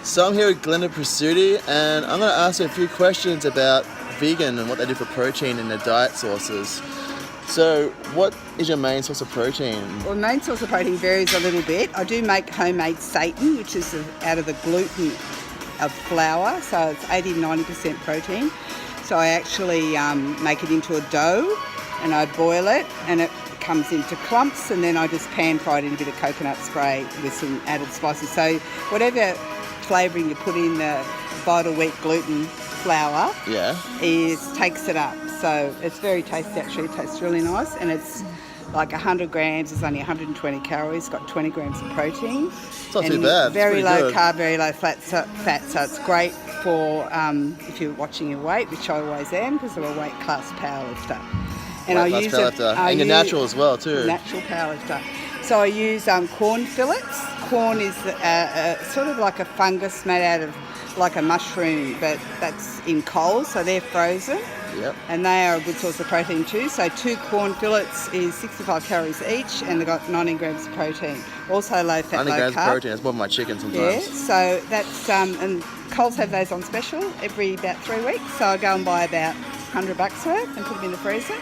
So I'm here with Glenda Prasuti, and I'm going to ask you a few questions about vegan and what they do for protein in their diet sources. So what is your main source of protein? Well, main source of protein varies a little bit. I do make homemade seitan, which is out of the gluten of flour, so it's 80-90% protein. So I actually make it into a dough and I boil it and it comes into clumps, and then I just pan fry it in a bit of coconut spray with some added spices. So whatever flavouring you put in the Vital Wheat gluten flour takes it up. So it's very tasty actually, it tastes really nice, and it's like 100 grams, it's only 120 calories, got 20 grams of protein. It's not too bad. Very low carb, very low fat, so it's great for if you're watching your weight, which I always am because I'm a weight class powerlifter. And I use and you're natural as well too. Natural powerlifter. So I use corn fillets. Corn is sort of like a fungus made out of like a mushroom, but that's in coal, so they're frozen. Yep. And they are a good source of protein too. So 2 corn fillets is 65 calories each, and they've got 19 grams of protein. Also low fat, 90 low grams carb. of protein, that's more than my chicken sometimes. Yeah, so that's, and Coles have those on special every about 3 weeks. So I go and buy about $100 worth and put them in the freezer.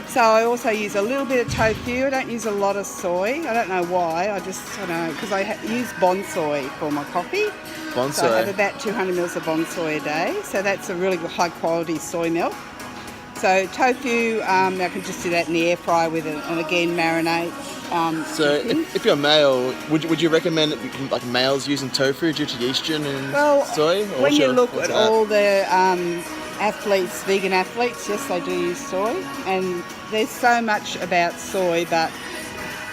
So I also use a little bit of tofu. I don't use a lot of soy. I don't know why. I know because I use bonsai for my coffee. Bonsai. So I have about 200 mils of bonsai a day. So that's a really good high quality soy milk. So tofu, I can just do that in the air fryer with it, and again marinate. So if you're a male, would you recommend like males using tofu due to the estrogen and soy? Or when you look at all the athletes, vegan athletes, yes, they do use soy, and there's so much about soy, but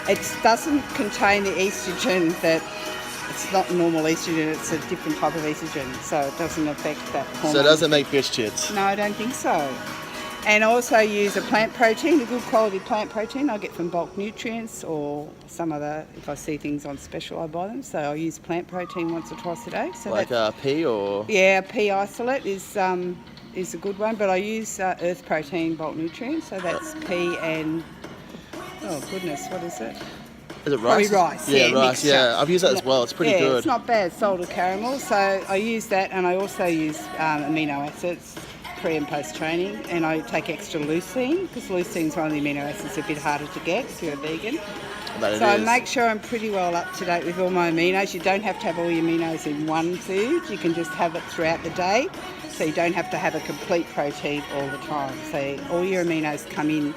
it doesn't contain the estrogen that it's not normal estrogen, it's a different type of estrogen, so it doesn't affect that hormone. So it doesn't make bitch tits? No, I don't think so. And I also use a plant protein, a good quality plant protein I get from Bulk Nutrients or some other, if I see things on special I buy them. So I use plant protein once or twice a day. So like pea or? Yeah, pea isolate is a good one, but I use earth protein Bulk Nutrients, so that's pea and, oh goodness, what is it? Is it rice? Probably rice, yeah rice, mixture. yeah. I've used that as well, it's pretty good. It's not bad, salted caramel, so I use that, and I also use amino acids pre and post training, and I take extra leucine because leucine is one of the amino acids a bit harder to get if you're a vegan. I make sure I'm pretty well up to date with all my aminos. You don't have to have all your aminos in one food, you can just have it throughout the day, so you don't have to have a complete protein all the time. So all your aminos come in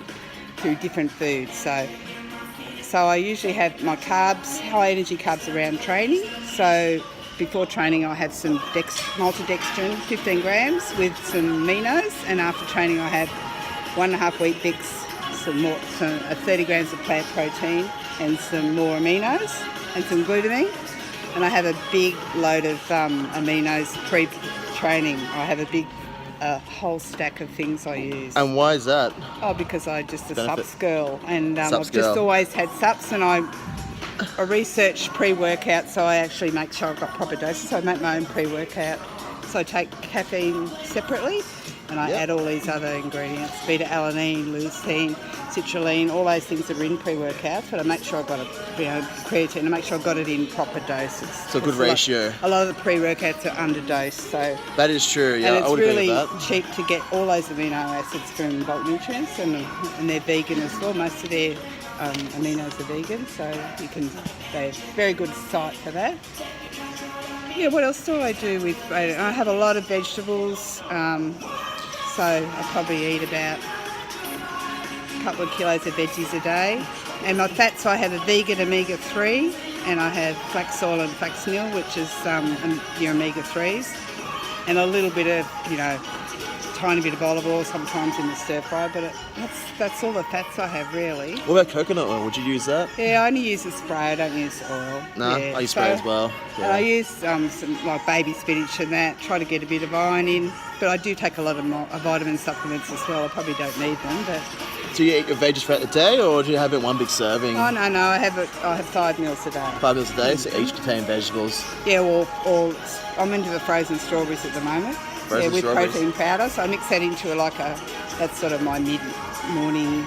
through different foods. So I usually have my carbs, high energy carbs around training. So before training I have some maltodextrin, 15 grams with some aminos, and after training I have 1.5 wheat bix, some 30 grams of plant protein and some more aminos and some glutamine. And I have a big load of aminos pre-training. I have a big whole stack of things I use. And why is that? Oh, because I'm just a sups girl, and Sups I've just girl. always had sups, and I research pre-workout, so I actually make sure I've got proper doses. So I make my own pre-workout. So I take caffeine separately, and I add all these other ingredients, beta-alanine, leucine, citrulline, all those things that are in pre-workouts, but I make sure I've got creatine, I make sure I've got it in proper doses. So a good ratio. A lot of the pre-workouts are underdosed, so... That is true, yeah, and I it's would really agree with that. cheap to get all those amino acids from Bulk Nutrients, and they're vegan as well. Most of their aminos are vegan, so they're a very good site for that. Yeah, what else do I do with... I have a lot of vegetables, so I probably eat about a couple of kilos of veggies a day. And my fats, I have a vegan omega-3, and I have flax oil and flax meal, which is your omega-3s, and a little bit of, tiny bit of olive oil sometimes in the stir fry, but that's all the fats I have really. What about coconut oil? Would you use that? Yeah, I only use the spray, I don't use oil. No, yeah. I use spray as well. Yeah. And I use some like baby spinach and that, try to get a bit of iron in, but I do take a lot of vitamin supplements as well. I probably don't need them, but... Do you eat your veggies throughout the day, or do you have it one big serving? Oh, no, I have 5 meals a day. 5 meals a day, so each contain vegetables. Yeah, or I'm into the frozen strawberries at the moment. Frozen with strawberries. protein powder, so I mix that into that's sort of my mid-morning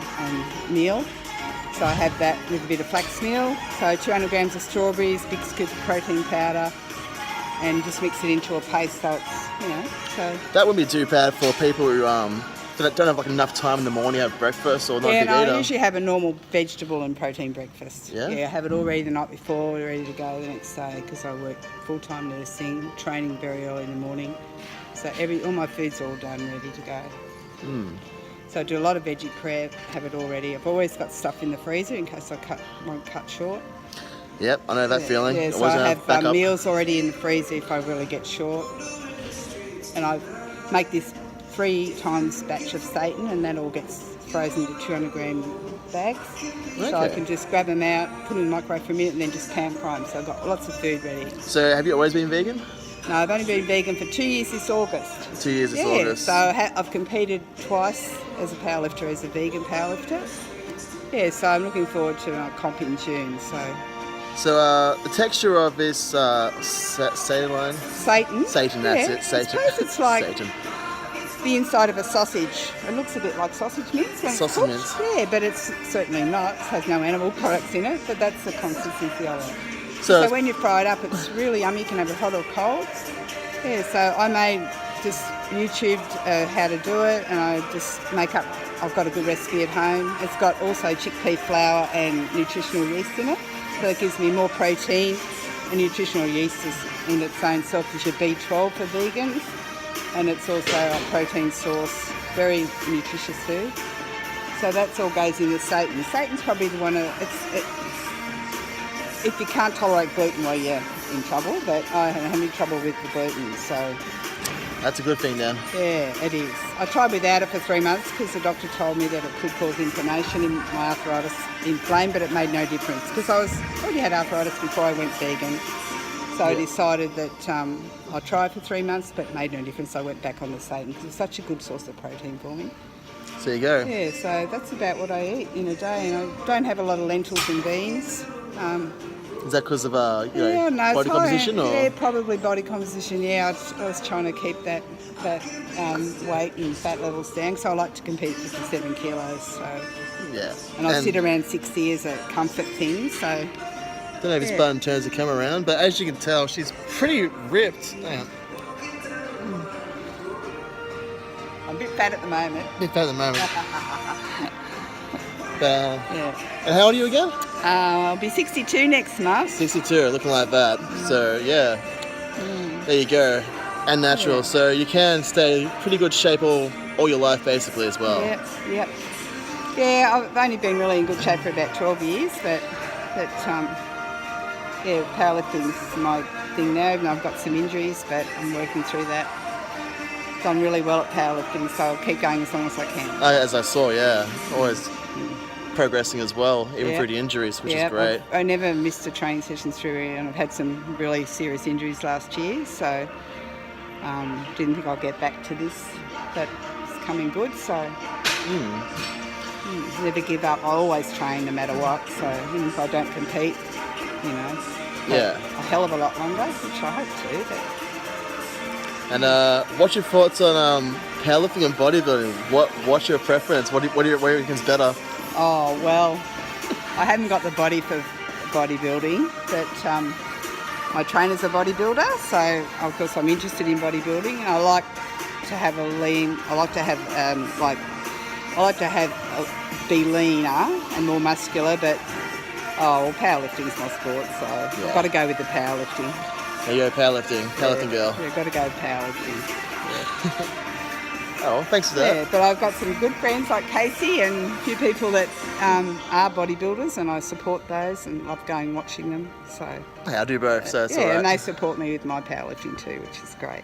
meal. So I have that with a bit of flax meal, so 200 grams of strawberries, big scoop of protein powder, and just mix it into a paste so it's, so... That wouldn't be too bad for people who don't have like enough time in the morning to have breakfast or not Yeah, big no, eater. I usually have a normal vegetable and protein breakfast. Yeah? Yeah, I have it all ready the night before, ready to go the next day because I work full-time nursing, training very early in the morning. So all my food's all done, ready to go. So I do a lot of veggie prep, have it all ready. I've always got stuff in the freezer in case I won't cut short. Yep, I know that feeling. Yeah, so Always I gonna have back up. meals already in the freezer if I really get short. And I make this 3 times batch of Satan, and that all gets frozen to 200 gram bags. So I Okay. can just grab them out, put them in the microwave for a minute, and then just pan fry them. So I've got lots of food ready. So have you always been vegan? No, I've only been vegan for 2 years this August. 2 years this Yeah, August. so I've competed twice as a powerlifter, as a vegan powerlifter. Yeah, so I'm looking forward to a comp in June. So the texture of this saline? Satan. Satan, that's yeah, it. Satan. I suppose it's like Satan. the inside of a sausage. It looks a bit like sausage mince when Sausage it's cooked. Yeah, but it's certainly not. It has no animal products in it, but that's the consistency of it. So when you fry it up, it's really yummy. You can have it hot or cold. Yeah, so I made just YouTubed how to do it, and I just make up. I've got a good recipe at home. It's got also chickpea flour and nutritional yeast in it, so it gives me more protein. And nutritional yeast is in its own self is your B12 for vegans, and it's also a protein source, very nutritious food. So that's all goes in the Satan. Satan's probably the one if you can't tolerate gluten, well, you're in trouble, but I haven't had any trouble with the gluten, so... That's a good thing then. Yeah, it is. I tried without it for 3 months because the doctor told me that it could cause inflammation in my arthritis, inflamed, but it made no difference because I already had arthritis before I went vegan. So I decided that I'll try it for 3 months, but it made no difference. I went back on the Satan because it's such a good source of protein for me. So there you go. Yeah, so that's about what I eat in a day, and I don't have a lot of lentils and beans. Is that because of no, body it's composition? high, Or? Yeah, probably body composition. Yeah, I was trying to keep that weight and fat levels down, so I like to compete 57 kilos. So, Yeah. and I sit around 60 as a comfort thing. So, I don't know if his button turns to come around, but as you can tell, she's pretty ripped. Hang on. I'm a bit fat at the moment. A bit fat at the moment. Yeah. And how old are you again? I'll be 62 next month. 62, looking like that. So yeah, there you go. And natural, Yeah. so you can stay pretty good shape all your life basically as well. Yep. Yeah, I've only been really in good shape for about 12 years, but powerlifting is my thing now. And I've got some injuries, but I'm working through that. Done really well at powerlifting, so I'll keep going as long as I can. As I saw, yeah, always progressing as well, even through the injuries, which is great. I never missed a training session through it, and I've had some really serious injuries last year, so didn't think I'd get back to this, but it's coming good, so never give up. I always train no matter what, so even if I don't compete, Yeah. a hell of a lot longer, which I hope to. But And what's your thoughts on powerlifting and bodybuilding? What's your preference? What do you think's better? oh well, I haven't got the body for bodybuilding, but my trainer's a bodybuilder, so of course I'm interested in bodybuilding, and I like to have a lean. I like to have be leaner and more muscular, but powerlifting's my sport, so I've got to go with the powerlifting. There you go, powerlifting girl. Yeah, got to go powerlifting. Oh, well, thanks for that. Yeah, but I've got some good friends like Casey and a few people that are bodybuilders, and I support those and love going and watching them. So Hey, I do both, so it's yeah, all right. and they support me with my powerlifting too, which is great.